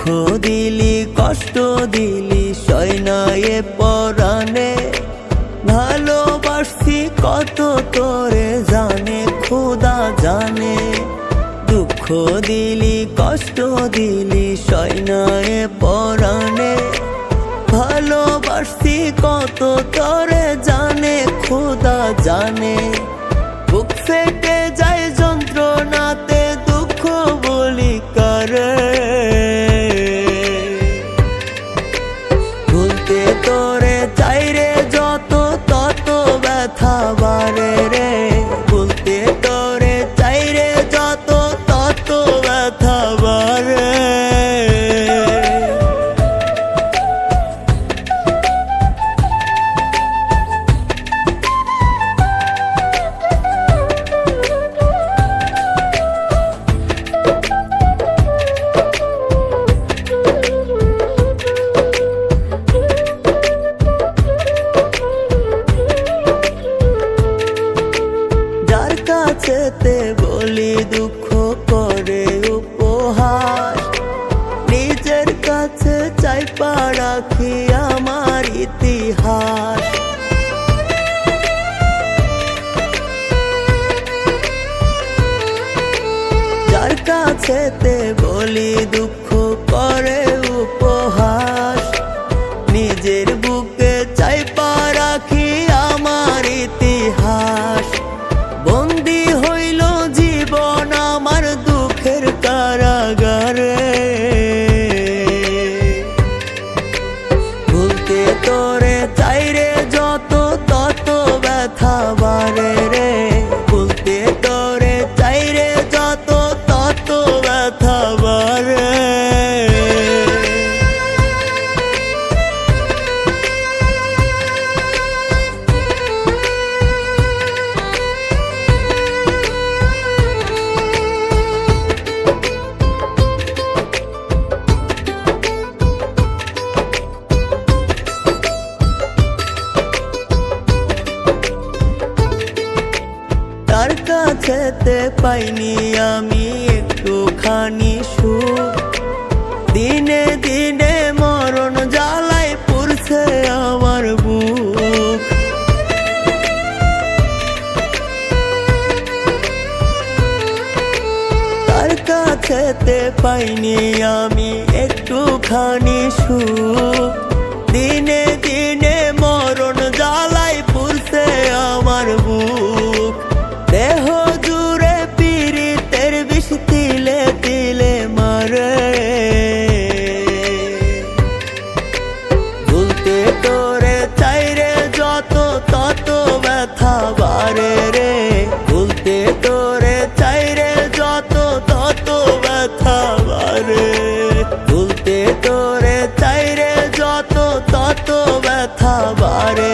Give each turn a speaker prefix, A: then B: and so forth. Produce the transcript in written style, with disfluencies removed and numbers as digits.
A: দিলি কষ্ট দিলি সয় না এ পরাণে, ভালোবাসছি কত তোরে জানে খোদা জানে। দুঃখ দিলি কষ্ট দিলি সয় না এ পরাণে, ভালোবাসছি কত তোরে জানে খোদা জানে। বুক ফেটে যায় যন্ত্রণাতে দুঃখ বলি কারে, ভুলতে তোরে চাই রে যত তত ব্যথা বাড়ে রে, ভুলতে তোরে চাই রে যত তত ব্যথা বাড়ে। কাছেতে বলি দুঃখ করে উপহাস, নিজের কাছে চাই রাখি আমার ইতিহাস। যার কাছেতে বলি দুঃখ করে উপহাস, নিজের বুকে চাই রাখি আমার ইতিহাস। বন্দী হইল জীবন আমার দুঃখের কারাগারে, ভুলতে তোরে চাই রে যত তত ব্যথা বাড়ে রে, ভুলতে তোরে চাই রে যত তত ব্যথা বাড়ে। তার কাছেতে পাইনি আমি একটুখানি সুখ, দিনে দিনে মরণ জ্বালায় পুড়ছে আমার বুক। তার কাছেতে পাইনি আমি একটুখানি সুখ, দিনে দিনে মরণ জ্বালায় পুড়ছে আমার বুক। দেহ জুড়ে পীড়িতের বিষ তিলে তিলে মারে, ভুলতে তোরে চাই রে যত তত ব্যথা বাড়ে রে, ভুলতে তোরে চাই রে যত তত ব্যথা বাড়ে, ভুলতে তোরে চাই রে যত তত ব্যথা বাড়ে।